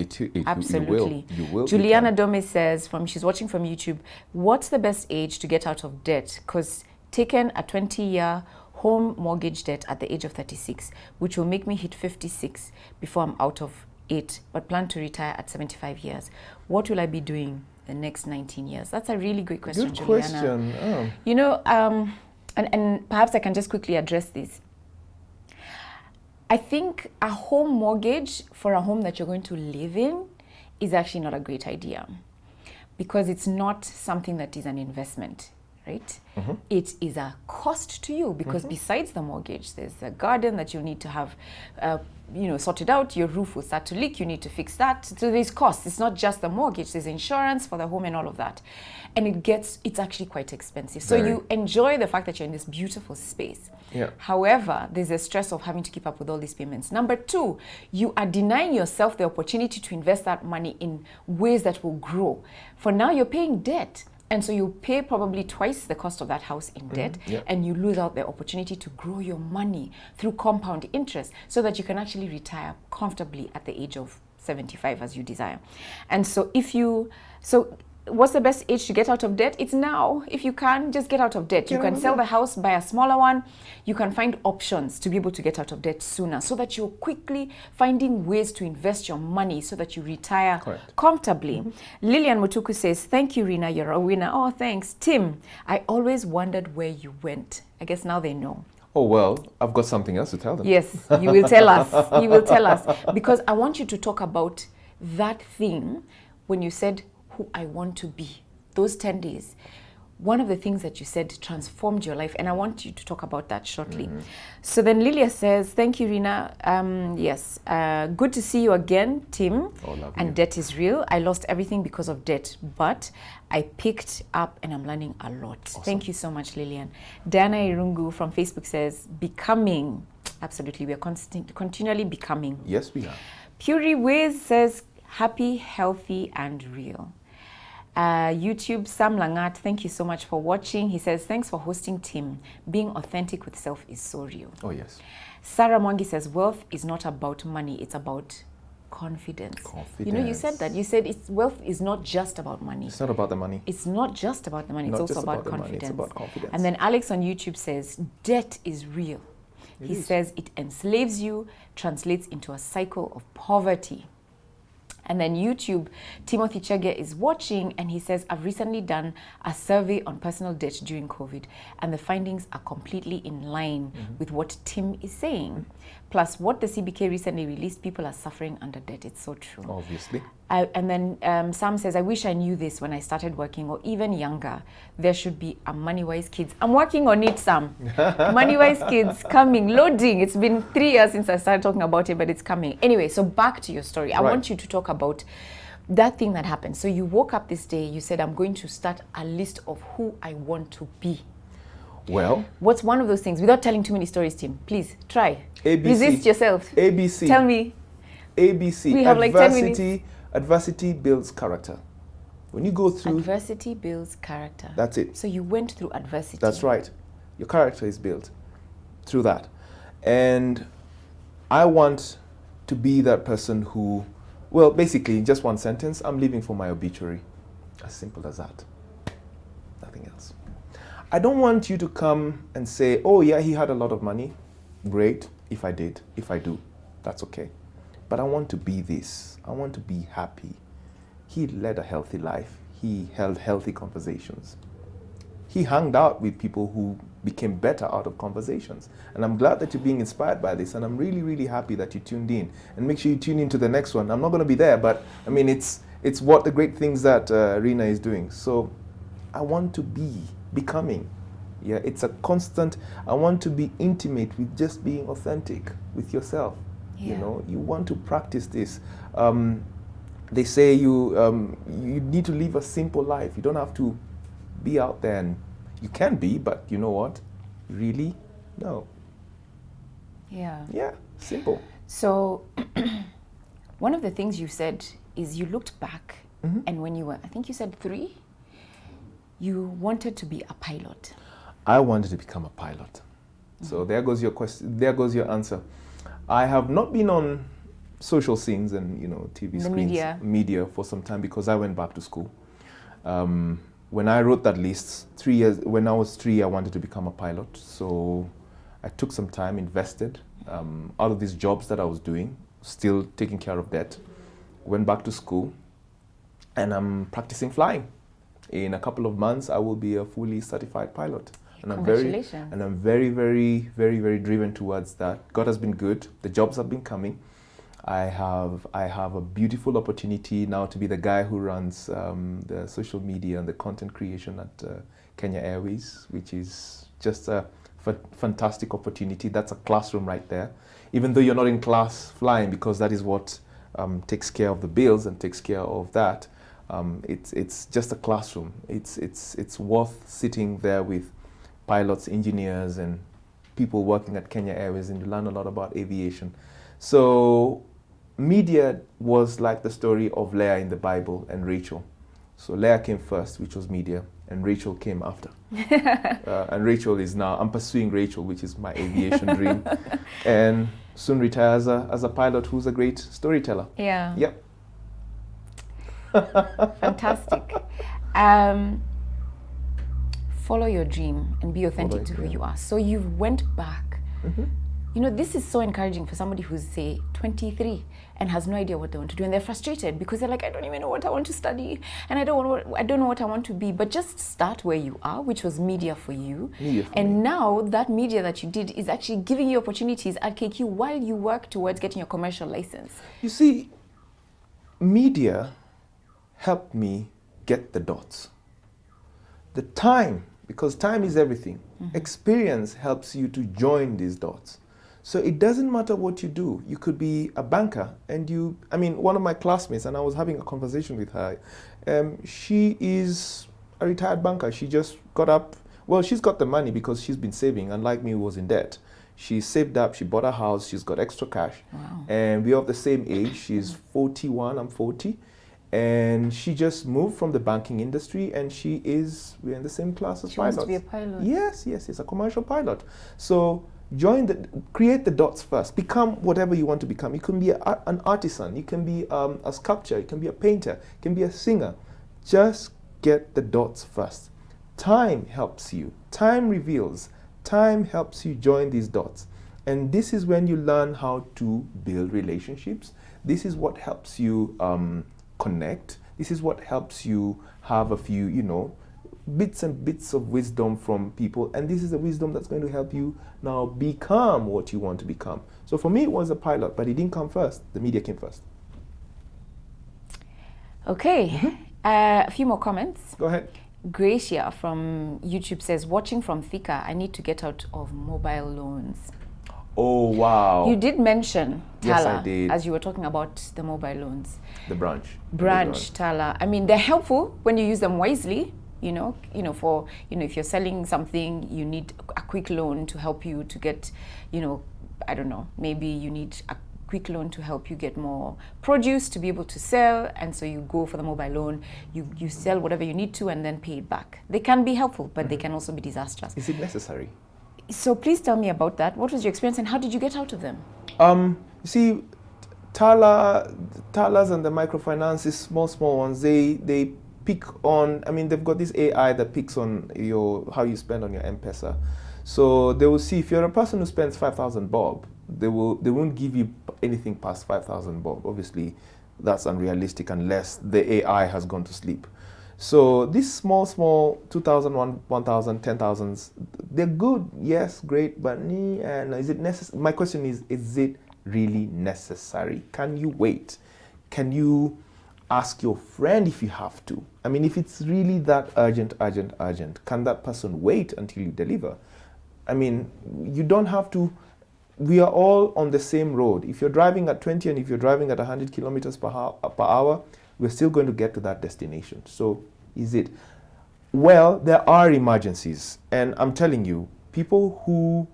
Absolutely. You will.
Juliana Dome says, she's watching from YouTube, what's the best age to get out of debt? Because taken a 20-year home mortgage debt at the age of 36, which will make me hit 56 before I'm out of it, but plan to retire at 75 years. What will I be doing the next 19 years? That's a really great question,
Good
Juliana.
question. Oh.
You know, and perhaps I can just quickly address this. I think a home mortgage for a home that you're going to live in is actually not a great idea, because it's not something that is an investment, right? It is a cost to you because besides the mortgage, there's a garden that you need to have, sorted out. Your roof will start to leak. You need to fix that. So there's costs. It's not just the mortgage. There's insurance for the home and all of that. And it's actually quite expensive. So you enjoy the fact that you're in this beautiful space.
Yeah.
However, there's a stress of having to keep up with all these payments. Number two, you are denying yourself the opportunity to invest that money in ways that will grow. For now, you're paying debt. And so you pay probably twice the cost of that house in debt, and you lose out the opportunity to grow your money through compound interest so that you can actually retire comfortably at the age of 75 as you desire. And so what's the best age to get out of debt? It's now. If you can, just get out of debt. You can sell the house, buy a smaller one. You can find options to be able to get out of debt sooner so that you're quickly finding ways to invest your money so that you retire comfortably. Lillian Mutuku says, thank you, Rina. You're a winner. Oh, thanks. Tim, I always wondered where you went. I guess now they know.
Oh, well, I've got something else to tell them.
Yes, you will tell us. You will tell us. Because I want you to talk about that thing when you said, who I want to be. Those 10 days. One of the things that you said transformed your life, and I want you to talk about that shortly. So then Lilia says, thank you, Rina. Yes, good to see you again, Tim.
Oh, lovely.
And debt is real. I lost everything because of debt, but I picked up and I'm learning a lot. Awesome. Thank you so much, Lillian. Diana Irungu from Facebook says, becoming. Absolutely, we are continually becoming.
Yes, we are.
Puri Wiz says, happy, healthy, and real. YouTube, Sam Langat, thank you so much for watching. He says, thanks for hosting, Tim. Being authentic with self is so real.
Oh, yes.
Sarah Mwangi says, wealth is not about money, it's about confidence. You know, you said that. You said wealth is not just about money.
It's not about the money.
It's not just about the money. It's also about confidence.
It's about confidence.
And then Alex on YouTube says, debt is real. He says it enslaves you, translates into a cycle of poverty. And then YouTube, Timothy Chege is watching and he says, I've recently done a survey on personal debt during COVID and the findings are completely in line with what Tim is saying. Plus, what the CBK recently released, people are suffering under debt. It's so true.
Obviously.
And then Sam says, I wish I knew this when I started working or even younger. There should be a Money-Wise Kids. I'm working on it, Sam. Money-Wise Kids coming, loading. It's been 3 years since I started talking about it, but it's coming. Anyway, so back to your story. I want you to talk about that thing that happened. So you woke up this day, you said, I'm going to start a list of who I want to be.
Well,
what's one of those things? Without telling too many stories, Tim, please try.
ABC.
Resist yourself.
ABC.
Tell me.
ABC.
We have like 10 minutes.
Adversity builds character. When you go through...
Adversity builds character.
That's it.
So you went through adversity.
That's right. Your character is built through that. And I want to be that person who... Well, basically, in just one sentence, I'm living for my obituary. As simple as that. Nothing else. I don't want you to come and say, oh yeah, he had a lot of money. Great. If I did, if I do, that's okay. But I want to be this. I want to be happy. He led a healthy life. He held healthy conversations. He hung out with people who became better out of conversations. And I'm glad that you're being inspired by this. And I'm really, really happy that you tuned in. And make sure you tune into the next one. I'm not going to be there, but I mean, it's what the great things that Rina is doing. So I want to be becoming. Yeah, it's a constant. I want to be intimate with just being authentic with yourself. Yeah. You know, you want to practice this. They say you need to live a simple life. You don't have to be out there, and you can be, but you know what? Really? No.
Yeah.
Yeah, simple.
So one of the things you said is you looked back and when you were, I think you said 3, you wanted to be a pilot.
I wanted to become a pilot. So there goes your question. There goes your answer. I have not been on social scenes and TV screens, media for some time because I went back to school. When I wrote that list, 3 years, when I was 3, I wanted to become a pilot. So I took some time, invested out of these jobs that I was doing, still taking care of debt. Went back to school, and I'm practicing flying. In a couple of months, I will be a fully certified pilot. And
Congratulations.
I'm very, very, very, very driven towards that. God has been good. The jobs have been coming. I have a beautiful opportunity now to be the guy who runs the social media and the content creation at Kenya Airways, which is just a fantastic opportunity. That's a classroom right there. Even though you're not in class flying, because that is what takes care of the bills and takes care of that. It's just a classroom. It's worth sitting there with pilots, engineers, and people working at Kenya Airways, and you learn a lot about aviation. So media was like the story of Leah in the Bible and Rachel. So Leah came first, which was media, and Rachel came after. And Rachel is now, I'm pursuing Rachel, which is my aviation dream, and soon retire as a pilot who's a great storyteller.
Yeah.
Yep.
Fantastic. Follow your dream and be authentic to who you are. So you went back.
Mm-hmm.
You know, this is so encouraging for somebody who's, say, 23 and has no idea what they want to do, and they're frustrated because they're like, I don't even know what I want to study, and I don't know what I want to be. But just start where you are, which was media for you. And now that media that you did is actually giving you opportunities at KQ while you work towards getting your commercial license.
You see, media helped me get the dots. The time, because time is everything. Mm-hmm. Experience helps you to join these dots. So it doesn't matter what you do. You could be a banker, and one of my classmates, and I was having a conversation with her, she is a retired banker. She just got up, well, she's got the money because she's been saving, unlike me, was in debt. She saved up, she bought a house, she's got extra cash.
Wow.
And we're of the same age. She's 41, I'm 40. And she just moved from the banking industry, and we're in the same class as pilots.
She wants to be a pilot.
Yes, it's a commercial pilot. So create the dots first. Become whatever you want to become. You can be an artisan, you can be a sculptor, you can be a painter, you can be a singer. Just get the dots first. Time helps you. Time reveals. Time helps you join these dots. And this is when you learn how to build relationships. This is what helps you connect. This is what helps you have a few, bits and bits of wisdom from people. And this is the wisdom that's going to help you now become what you want to become. So for me, it was a pilot, but it didn't come first. The media came first.
Okay. Mm-hmm. A few more comments.
Go ahead.
Gracia from YouTube says, watching from Thika, I need to get out of mobile loans.
Oh, wow.
You did mention Tala.
Yes, I did.
As you were talking about the mobile loans.
The branch.
Tala. I mean, they're helpful when you use them wisely. If you're selling something, you need a quick loan to help you to get, I don't know, maybe you need a quick loan to help you get more produce to be able to sell, and so you go for the mobile loan, you sell whatever you need to and then pay it back. They can be helpful, but they can also be disastrous.
Is it necessary?
So please tell me about that. What was your experience and how did you get out of them?
You see, Talas and the microfinances, small ones, they pick on, they've got this AI that picks on how you spend on your M-Pesa. So they will see if you're a person who spends 5,000 bob, they won't give you anything past 5,000 bob. Obviously, that's unrealistic unless the AI has gone to sleep. So these small 2,000, 1,000, 10,000s, they're good, yes, great, but is it necessary? My question is it really necessary? Can you wait? Can you ask your friend if you have to? If it's really that urgent, can that person wait until you deliver? You don't have to. We are all on the same road. If you're driving at 20 and if you're driving at 100 kilometers per hour, we're still going to get to that destination. So is it? Well, there are emergencies. And I'm telling you, people who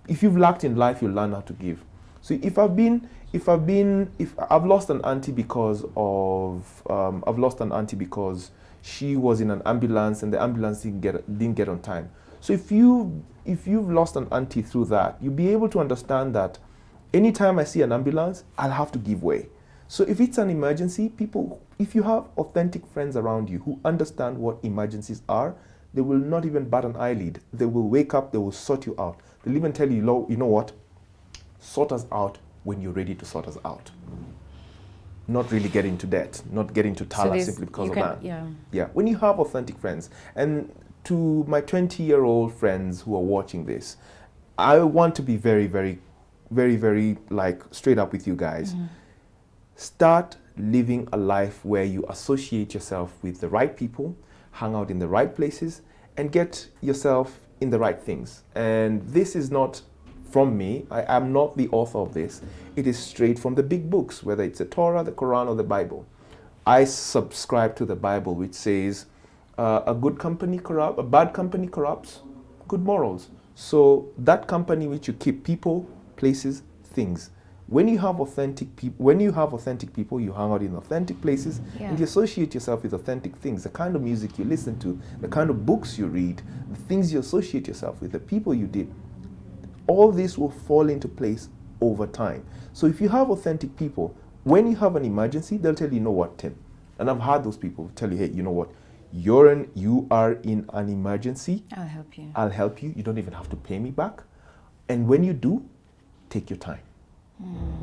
if you've lacked in life, you'll learn how to give. So if I've lost an auntie because she was in an ambulance and the ambulance didn't get on time. So if you've lost an auntie through that, you'll be able to understand that anytime I see an ambulance, I'll have to give way. So if it's an emergency, if you have authentic friends around you who understand what emergencies are, they will not even bat an eyelid. They will wake up, they will sort you out. They'll even tell you, you know what? Sort us out when you're ready to sort us out. Not really get into debt, not get into Tala simply because of that. Yeah. When you have authentic friends, and to my 20-year-old friends who are watching this, I want to be very, very, very, very straight up with you guys. Mm-hmm. Start living a life where you associate yourself with the right people, hang out in the right places, and get yourself in the right things. And this is not from me. I am not the author of this. It is straight from the big books, whether it's the Torah, the Quran, or the Bible. I subscribe to the Bible, which says a bad company corrupts good morals. So that company which you keep, people, places, things. When you have authentic people, you hang out in authentic places, and you associate yourself with authentic things. The kind of music you listen to, the kind of books you read, the things you associate yourself with, the people you did, all this will fall into place over time. So if you have authentic people, when you have an emergency, they'll tell you, you know what, Tim? And I've had those people tell you, hey, you know what? You are in an emergency. I'll help you. You don't even have to pay me back. And when you do, take your time.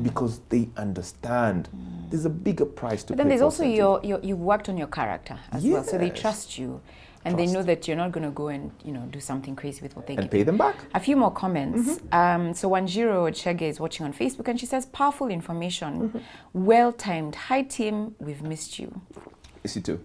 Because they understand there's a bigger price to pay.
But then there's also you've worked on your character as well, so they trust you, and they know that you're not going to go and do something crazy with what they give.
And pay them back.
A few more comments. So Jiru Chege is watching on Facebook, and she says, "Powerful information, well timed. Hi Tim, we've missed you."
Yes, you too.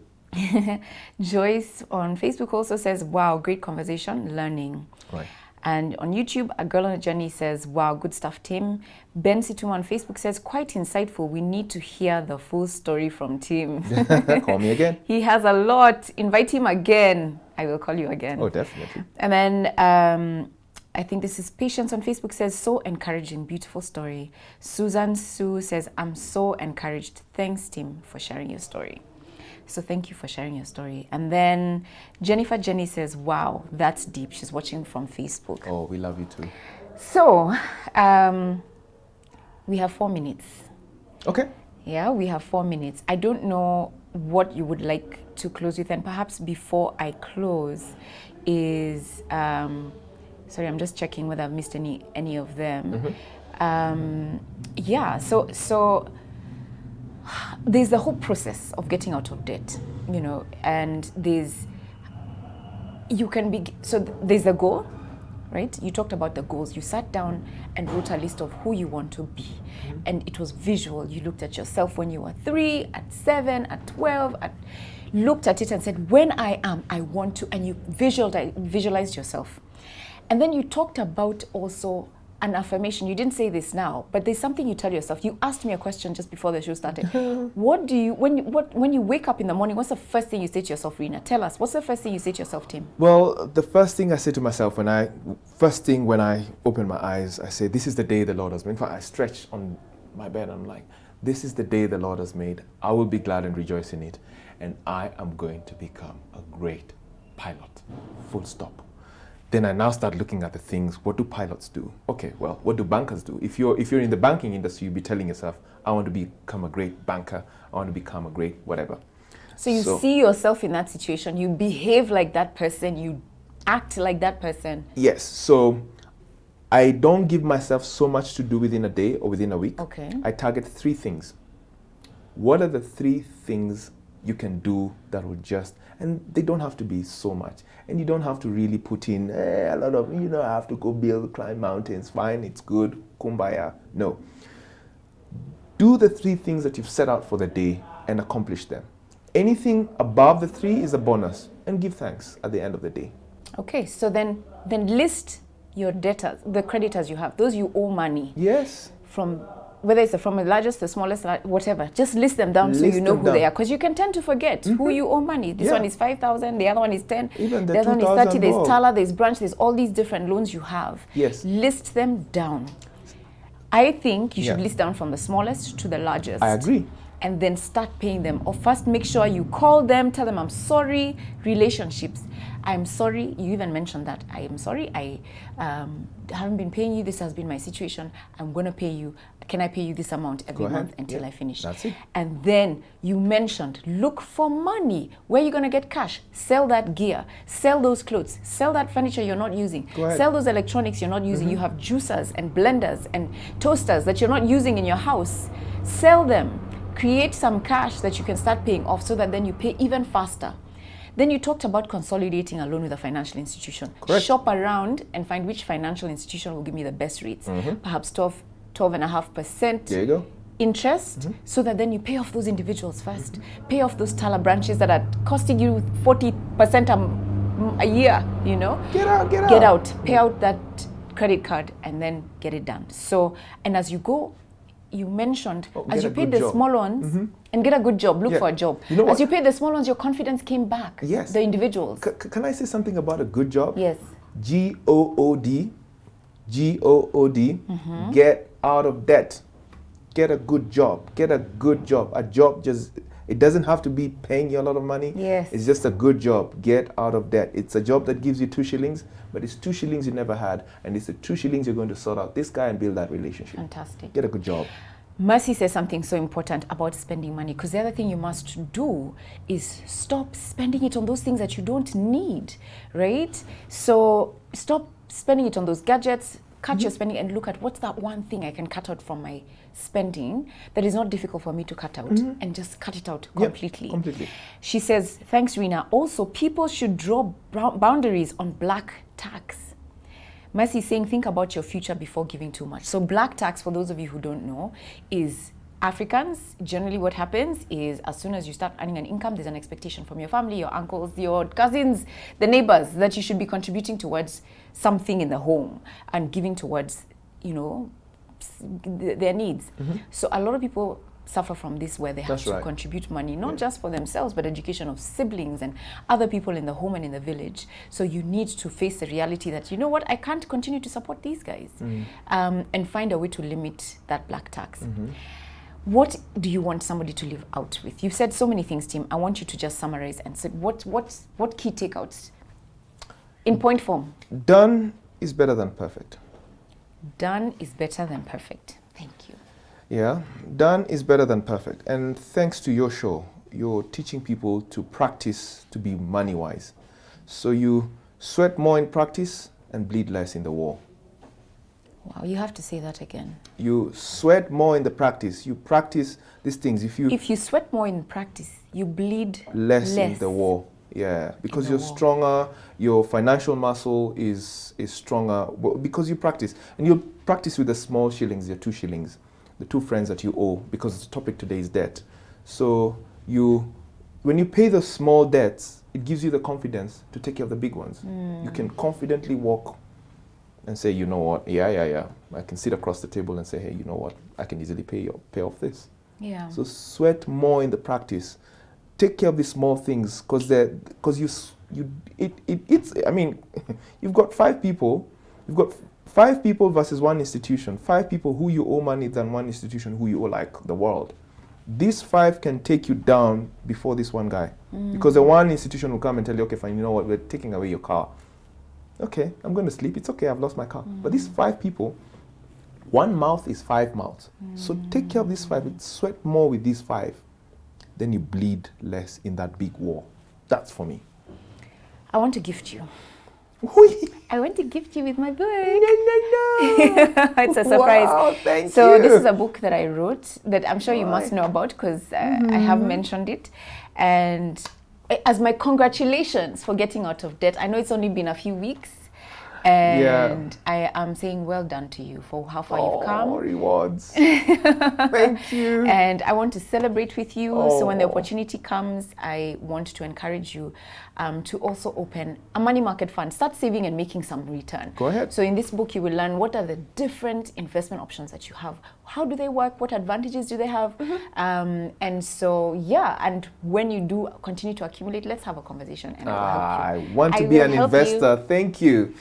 Joyce on Facebook also says, "Wow, great conversation, learning."
Right.
And on YouTube, a girl on a journey says, "Wow, good stuff, Tim." Ben Situma on Facebook says, "Quite insightful. We need to hear the full story from Tim."
Call me again.
He has a lot. Invite him again. I will call you again.
Oh, definitely.
And then I think this is Patience on Facebook says, "So encouraging, beautiful story." Susan Sue says, "I'm so encouraged. Thanks, Tim, for sharing your story." So thank you for sharing your story. And then Jennifer Jenny says, "Wow, that's deep." She's watching from Facebook.
Oh, we love you too.
So we have 4 minutes.
Okay.
Yeah, we have 4 minutes. I don't know what you would like to close with. And perhaps before I close is, sorry, I'm just checking whether I've missed any of them. Yeah, so there's the whole process of getting out of debt, and there's a goal, right? You talked about the goals. You sat down and wrote a list of who you want to be, and it was visual. You looked at yourself when you were 3, at 7, at 12, looked at it and said, when I want to, and you visualized yourself. And then you talked about also an affirmation. You didn't say this now, but there's something you tell yourself. You asked me a question just before the show started. What do you, when you wake up in the morning, what's the first thing you say to yourself, Rena? Tell us, what's the first thing you say to yourself, Tim?
Well, the first thing I say to myself when I open my eyes, I say, this is the day the Lord has made. In fact, I stretch on my bed and I'm like, this is the day the Lord has made. I will be glad and rejoice in it. And I am going to become a great pilot. Full stop. Then I now start looking at the things. What do pilots do? Okay, well, what do bankers do? If you're in the banking industry, you'll be telling yourself, I want to become a great banker. I want to become a great whatever.
So you see yourself in that situation. You behave like that person. You act like that person.
Yes. So I don't give myself so much to do within a day or within a week.
Okay.
I target 3 things. What are the 3 things you can do that will just, and they don't have to be so much. And you don't have to really put in a lot of, I have to go climb mountains. Fine, it's good, kumbaya. No. Do the 3 things that you've set out for the day and accomplish them. Anything above the 3 is a bonus, and give thanks at the end of the day.
Okay, so then list your debtors, the creditors you have, those you owe money.
Yes.
From whether it's from the largest, the smallest, whatever, just list them down so you know who they are. Because you can tend to forget who you owe money. This one is 5,000, the other one is 10,
even the
other one is 30, there's
more.
Tala, there's Branch, there's all these different loans you have.
Yes.
List them down. I think you should list down from the smallest to the largest.
I agree.
And then start paying them. Or first make sure you call them, tell them, I'm sorry. Relationships, I'm sorry. You even mentioned that. I am sorry. I haven't been paying you. This has been my situation. I'm going to pay you. Can I pay you this amount every month until I finish?
That's it.
And then you mentioned, look for money. Where are you going to get cash? Sell that gear. Sell those clothes. Sell that furniture you're not using. Sell those electronics you're not using. You have juicers and blenders and toasters that you're not using in your house. Sell them. Create some cash that you can start paying off so that then you pay even faster. Then you talked about consolidating a loan with a financial institution.
Correct.
Shop around and find which financial institution will give me the best rates. Perhaps 12.5%
There you go.
interest, so that then you pay off those individuals first. Pay off those Tala branches that are costing you 40% a a year, you know.
Get out.
Get out, pay out that credit card, and then get it done. So, and as you go, you mentioned, as you paid the small ones, and get a good job, look for a job.
You know
as you paid the small ones, your confidence came back.
Yes.
The individuals.
Can I say something about a good job?
Yes.
G-O-O-D, get out of debt. Get a good job. Get a good job. A job it doesn't have to be paying you a lot of money.
Yes.
It's just a good job. Get out of debt. It's a job that gives you 2 shillings, but it's 2 shillings you never had, and it's the 2 shillings you're going to sort out this guy and build that relationship.
Fantastic.
Get a good job.
Mercy says something so important about spending money, because the other thing you must do is stop spending it on those things that you don't need, right? So stop spending it on those gadgets, cut your spending, and look at what's that one thing I can cut out from my spending that is not difficult for me to cut out, and just cut it out completely.
Yep, completely.
She says, thanks, Rina. Also, people should draw boundaries on black tax. Mercy is saying, think about your future before giving too much. So black tax, for those of you who don't know, is Africans. Generally what happens is as soon as you start earning an income, there's an expectation from your family, your uncles, your cousins, the neighbors, that you should be contributing towards something in the home and giving towards, you know, their needs. So a lot of people suffer from this, where they have to contribute money, not just for themselves, but education of siblings and other people in the home and in the village. So you need to face the reality that, you know what, I can't continue to support these guys, and find a way to limit that black tax. What do you want somebody to live out with? You've said so many things, Tim. I want you to just summarize and say what key takeouts in point form.
Done is better than perfect.
Done is better than perfect. Thank you.
Yeah, done is better than perfect. And thanks to your show, you're teaching people to practice to be money wise. So you sweat more in practice and bleed less in the war.
Wow, you have to say that again.
You sweat more in the practice. You practice these things. If you
sweat more in practice, you bleed
less in the war. Yeah, because you're stronger, your financial muscle is stronger because you practice. And you practice with the small shillings, your 2 shillings, the 2 friends that you owe, because the topic today is debt. So when you pay the small debts, it gives you the confidence to take care of the big ones. You can confidently walk and say, you know what, yeah. I can sit across the table and say, hey, you know what, I can easily pay off this. Yeah. So sweat more in the practice. Take care of the small things, because I mean, you've got 5 people. You've got 5 people versus 1 institution. 5 people who you owe money than 1 institution who you owe like the world. These 5 can take you down before this one guy, because the 1 institution will come and tell you, okay, fine, you know what, we're taking away your car. Okay, I'm going to sleep. It's okay, I've lost my car. But these 5 people, 1 mouth is 5 mouths. So take care of these 5. Sweat more with these 5. Then you bleed less in that big war. That's for me.
I want to gift you. I want to gift you with my book.
No.
It's a surprise.
Wow, thank you.
So this is a book that I wrote that I'm sure you must know about, because I have mentioned it. And as my congratulations for getting out of debt. I know it's only been a few weeks. And I am saying well done to you for how far you've come.
Rewards. Thank you.
And I want to celebrate with you. So when the opportunity comes, I want to encourage you to also open a money market fund. Start saving and making some return.
Go ahead.
So in this book, you will learn what are the different investment options that you have. How do they work? What advantages do they have? And so, and when you do continue to accumulate, let's have a conversation and I will help you.
I want to be an investor. Thank you.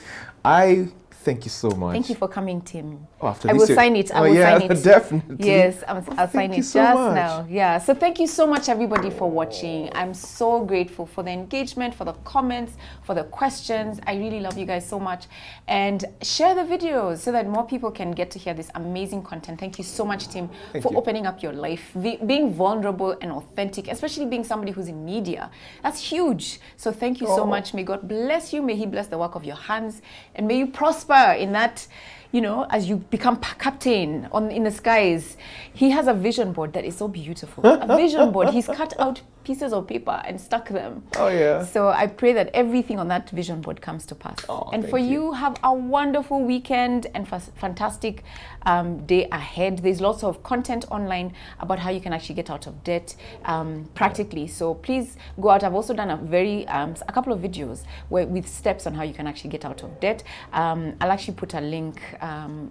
Thank you so much.
Thank you for coming, Tim.
I
will sign it. I will sign it.
Definitely.
Yes, I'll sign it
so
just
much.
now. Yeah. So thank you so much, everybody, for watching. I'm so grateful for the engagement, for the comments, for the questions. I really love you guys so much. And share the videos so that more people can get to hear this amazing content. Thank you so much, Tim, for opening up your life, being vulnerable and authentic, especially being somebody who's in media. That's huge. So thank you so much. May God bless you. May He bless the work of your hands. And may you prosper in that, you know, as you become captain in the skies. He has a vision board that is so beautiful. A vision board. He's cut out pieces of paper and stuck them.
Oh yeah.
So I pray that everything on that vision board comes to pass.
Oh,
and for you, have a wonderful weekend and fantastic day ahead. There's lots of content online about how you can actually get out of debt practically. So please go out. I've also done a couple of videos with steps on how you can actually get out of debt. I'll actually put a link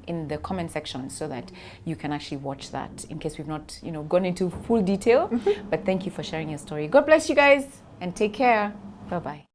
in the comment section so that you can actually watch that in case we've not, you know, gone into full detail. But thank you for sharing your story. God bless you guys and take care. Bye-bye.